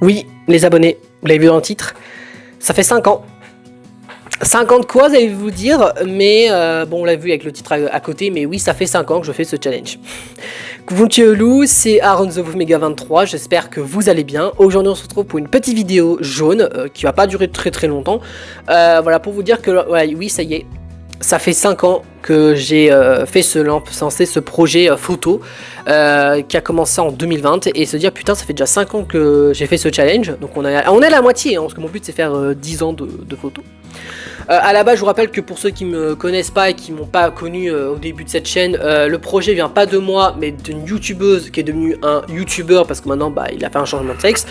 Oui, les abonnés, vous l'avez vu dans le titre, ça fait 5 ans. 5 ans de quoi, allez vous dire, mais bon, on l'a vu avec le titre à côté, mais oui, ça fait 5 ans que je fais ce challenge. Coucou Loup, c'est Aaron The Wolf Mega 23, j'espère que vous allez bien. Aujourd'hui, on se retrouve pour une petite vidéo jaune qui va pas durer très longtemps. Voilà, pour vous dire que, ouais, oui, ça y est, ça fait 5 ans que j'ai fait ce projet photo qui a commencé en 2020 et se dire putain ça fait déjà 5 ans que j'ai fait ce challenge, donc on est à la moitié hein, parce que mon but c'est faire 10 ans de photos. À la base, je vous rappelle que pour ceux qui me connaissent pas et qui m'ont pas connu au début de cette chaîne, le projet vient pas de moi, mais d'une youtubeuse qui est devenue un youtubeur parce que maintenant, bah, il a fait un changement de sexe,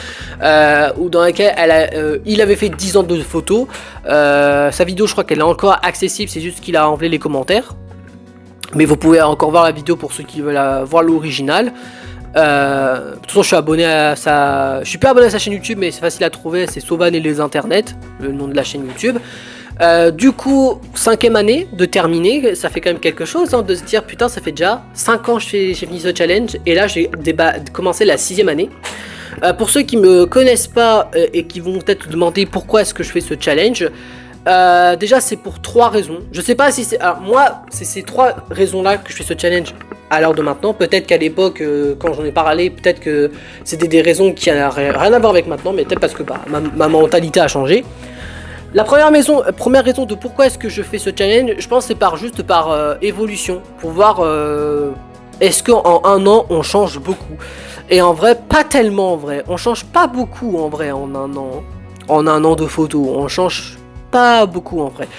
ou dans laquelle il avait fait 10 ans de photos. Sa vidéo, je crois qu'elle est encore accessible, c'est juste qu'il a enlevé les commentaires. Mais vous pouvez encore voir la vidéo pour ceux qui veulent voir l'original. De toute façon, je suis abonné à sa... Je suis pas abonné à sa chaîne YouTube, mais c'est facile à trouver, c'est Sauvan et les internets, le nom de la chaîne YouTube. Du coup, 5e année de terminer, ça fait quand même quelque chose hein, de se dire putain ça fait déjà 5 ans que j'ai fini ce challenge et là j'ai commencé la 6e année. Pour ceux qui me connaissent pas et qui vont peut-être demander pourquoi est-ce que je fais ce challenge, déjà c'est pour 3 raisons. Je sais pas si c'est... Alors moi, c'est ces 3 raisons là que je fais ce challenge à l'heure de maintenant. Peut-être qu'à l'époque, quand j'en ai parlé, peut-être que c'était des raisons qui n'avaient rien à voir avec maintenant, mais peut-être parce que bah, ma mentalité a changé. La première raison de pourquoi est-ce que je fais ce challenge, je pense c'est juste par évolution, pour voir est-ce qu'en un an on change beaucoup. Et en vrai, pas tellement en vrai, on change pas beaucoup en vrai en un an de photos, on change pas beaucoup en vrai.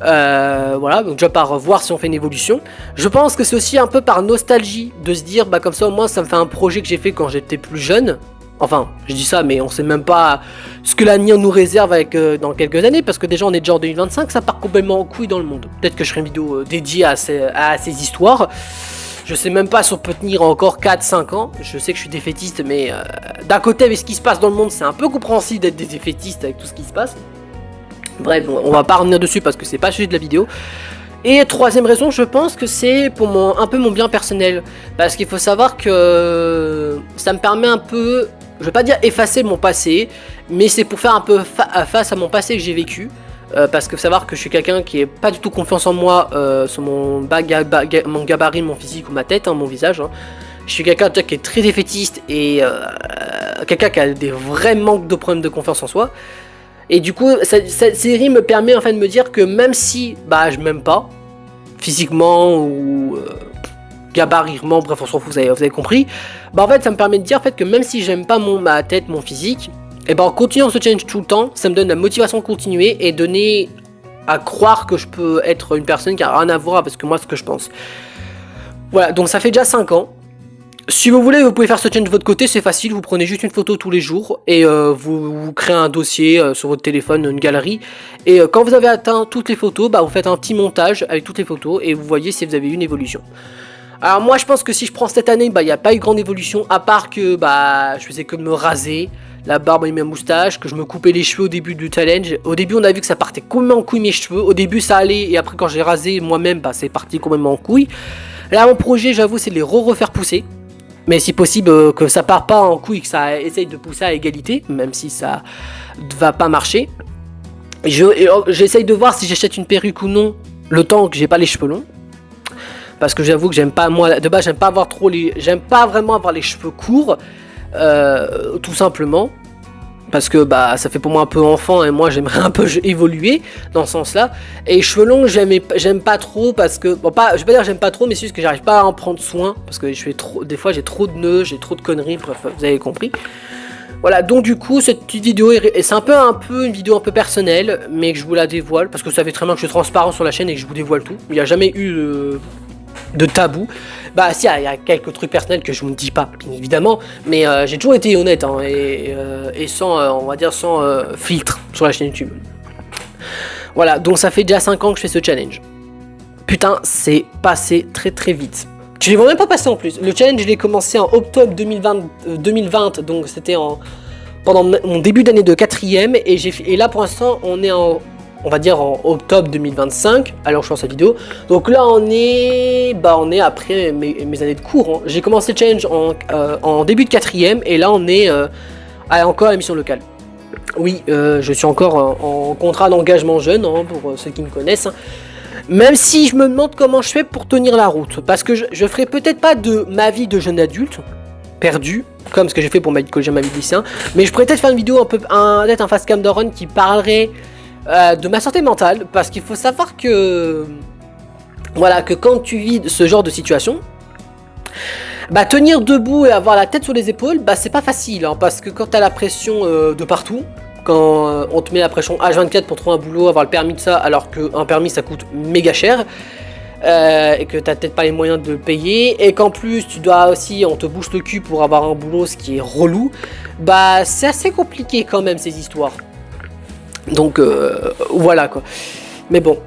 Voilà, donc déjà par voir si on fait une évolution. Je pense que c'est aussi un peu par nostalgie, de se dire bah comme ça au moins ça me fait un projet que j'ai fait quand j'étais plus jeune. Enfin, je dis ça, mais on sait même pas ce que l'avenir nous réserve avec dans quelques années, parce que déjà on est déjà en 2025, ça part complètement en couille dans le monde. Peut-être que je ferai une vidéo dédiée à ces histoires. Je sais même pas si on peut tenir encore 4-5 ans. Je sais que je suis défaitiste, mais d'un côté avec ce qui se passe dans le monde, c'est un peu compréhensible d'être défaitiste avec tout ce qui se passe. Bref, bon, on va pas revenir dessus parce que c'est pas le sujet de la vidéo. Et 3e raison, je pense que c'est pour un peu mon bien personnel. Parce qu'il faut savoir que ça me permet un peu, je vais pas dire effacer mon passé, mais c'est pour faire un peu face à mon passé que j'ai vécu. Parce que savoir que je suis quelqu'un qui est pas du tout confiance en moi sur mon gabarit, mon physique ou ma tête, hein, mon visage. Hein. Je suis quelqu'un qui est très défaitiste et quelqu'un qui a des vrais manques de problèmes de confiance en soi. Et du coup, cette série me permet enfin de me dire que même si bah je m'aime pas physiquement ou gabaritement, bref on s'en fout, vous avez compris, bah en fait ça me permet de dire en fait que même si j'aime pas ma tête, mon physique, et ben en continuant ce challenge tout le temps, ça me donne la motivation de continuer et donner à croire que je peux être une personne qui a rien à voir avec ce que je pense. Voilà, donc ça fait déjà 5 ans. Si vous voulez, vous pouvez faire ce challenge de votre côté, c'est facile, vous prenez juste une photo tous les jours et vous créez un dossier sur votre téléphone, une galerie. Et quand vous avez atteint toutes les photos, bah, vous faites un petit montage avec toutes les photos et vous voyez si vous avez eu une évolution. Alors moi je pense que si je prends cette année, bah il n'y a pas eu grande évolution, à part que bah je faisais que me raser, la barbe et ma moustache, que je me coupais les cheveux au début du challenge. Au début on a vu que ça partait complètement en couille mes cheveux, au début ça allait et après quand j'ai rasé moi-même, bah c'est parti complètement en couille. Là mon projet j'avoue c'est de les refaire pousser. Mais si possible que ça part pas en couille, que ça essaye de pousser à égalité, même si ça va pas marcher. J'essaye de voir si j'achète une perruque ou non, le temps que j'ai pas les cheveux longs. Parce que j'avoue que j'aime pas, moi de base j'aime pas vraiment avoir les cheveux courts, tout simplement. Parce que bah ça fait pour moi un peu enfant et moi j'aimerais un peu évoluer dans ce sens là. Et les cheveux longs j'aime pas trop parce que, bon pas, je vais pas dire j'aime pas trop mais c'est juste que j'arrive pas à en prendre soin. Parce que des fois j'ai trop de nœuds, j'ai trop de conneries, bref vous avez compris. Voilà, donc du coup cette petite vidéo c'est un peu une vidéo un peu personnelle, mais que je vous la dévoile. Parce que vous savez très bien que je suis transparent sur la chaîne et que je vous dévoile tout. Il n'y a jamais eu de tabou. Bah si, il y a quelques trucs personnels que je vous ne dis pas, bien évidemment, mais j'ai toujours été honnête hein, et sans, on va dire, sans filtre sur la chaîne YouTube. Voilà, donc ça fait déjà 5 ans que je fais ce challenge. Putain, c'est passé très vite. Je l'ai même pas passé en plus. Le challenge, je l'ai commencé en octobre 2020 donc c'était pendant mon début d'année de 4e, et là pour l'instant on est on va dire en octobre 2025, alors je fais cette vidéo. Donc là on est après mes années de cours. Hein. J'ai commencé le challenge en début de 4e et là on est Ah, encore la mission locale. Oui, je suis encore en contrat d'engagement jeune, hein, pour ceux qui me connaissent. Hein. Même si je me demande comment je fais pour tenir la route. Parce que je ferai peut-être pas de ma vie de jeune adulte, perdu, comme ce que j'ai fait pour ma vie de collégien, ma vie de lycéen. Mais je pourrais peut-être faire une vidéo peut-être un face cam de run qui parlerait de ma santé mentale. Parce qu'il faut savoir que... Voilà, que quand tu vis ce genre de situation... Bah tenir debout et avoir la tête sur les épaules, bah c'est pas facile, hein, parce que quand t'as la pression de partout, quand on te met la pression H24 pour trouver un boulot, avoir le permis de ça, alors qu'un permis ça coûte méga cher, et que t'as peut-être pas les moyens de le payer, et qu'en plus tu dois aussi, on te bouge le cul pour avoir un boulot, ce qui est relou, bah c'est assez compliqué quand même ces histoires. Donc voilà quoi. Mais bon.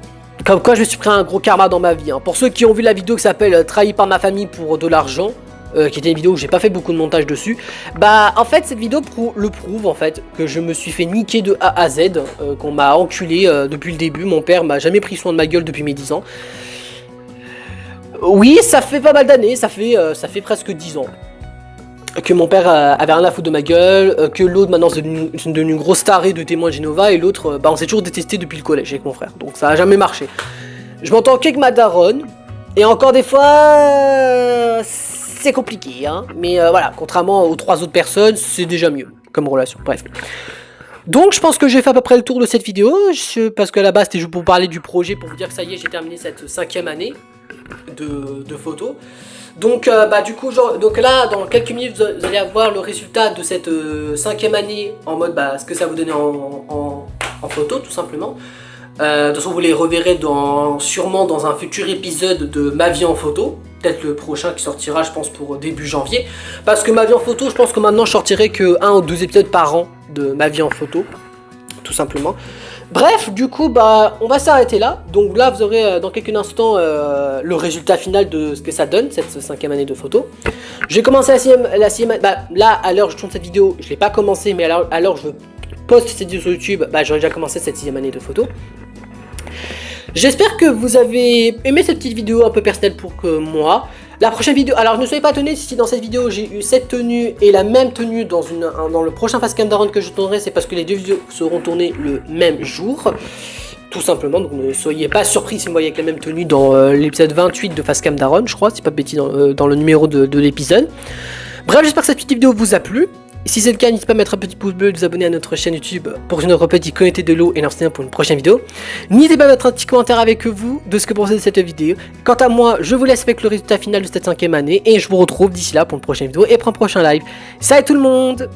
Comme quoi je me suis pris un gros karma dans ma vie. Hein. Pour ceux qui ont vu la vidéo qui s'appelle Trahi par ma famille pour de l'argent, qui était une vidéo où j'ai pas fait beaucoup de montage dessus, bah en fait cette vidéo le prouve en fait que je me suis fait niquer de A à Z, qu'on m'a enculé depuis le début. Mon père m'a jamais pris soin de ma gueule depuis mes 10 ans. Oui, ça fait pas mal d'années, ça fait presque 10 ans. Que mon père avait rien à foutre de ma gueule, que l'autre maintenant c'est devenu une grosse tarée de témoin de Genova, et l'autre, bah on s'est toujours détesté depuis le collège avec mon frère, donc ça a jamais marché. Je m'entends qu'avec ma daronne, et encore des fois, c'est compliqué, hein, mais voilà, contrairement aux 3 autres personnes, c'est déjà mieux comme relation, bref. Donc je pense que j'ai fait à peu près le tour de cette vidéo, parce qu'à la base c'était juste pour parler du projet, pour vous dire que ça y est, j'ai terminé cette 5e année de photos. Donc bah du coup donc là dans quelques minutes vous allez avoir le résultat de cette 5e année en mode ce que ça vous donnait en photo tout simplement. De toute façon vous les reverrez sûrement dans un futur épisode de ma vie en photo. Peut-être le prochain qui sortira je pense pour début janvier. Parce que ma vie en photo je pense que maintenant je sortirai que 1 ou 2 épisodes par an de ma vie en photo. Tout simplement. Bref, du coup, bah, on va s'arrêter là. Donc là, vous aurez dans quelques instants le résultat final de ce que ça donne, cette 5e année de photo. J'ai commencé la 6e année. Bah, là, à l'heure où je tourne cette vidéo, je ne l'ai pas commencé, mais à l'heure où je poste cette vidéo sur YouTube, bah, j'aurais déjà commencé cette 6e année de photo. J'espère que vous avez aimé cette petite vidéo un peu personnelle pour moi. La prochaine vidéo, alors ne soyez pas étonnés si dans cette vidéo j'ai eu cette tenue et la même tenue dans le prochain facecam d'Aaron que je tournerai, c'est parce que les 2 vidéos seront tournées le même jour. Tout simplement, donc ne soyez pas surpris si vous me voyez avec la même tenue dans l'épisode 28 de facecam d'Aaron, je crois, si pas de bêtises dans le numéro de l'épisode. Bref, j'espère que cette petite vidéo vous a plu. Si c'est le cas, n'hésitez pas à mettre un petit pouce bleu et de vous abonner à notre chaîne YouTube pour une autre petite connectée de l'eau et lancer pour une prochaine vidéo. N'hésitez pas à mettre un petit commentaire avec vous de ce que vous pensez de cette vidéo. Quant à moi, je vous laisse avec le résultat final de cette 5e année et je vous retrouve d'ici là pour une prochaine vidéo et pour un prochain live. Salut tout le monde!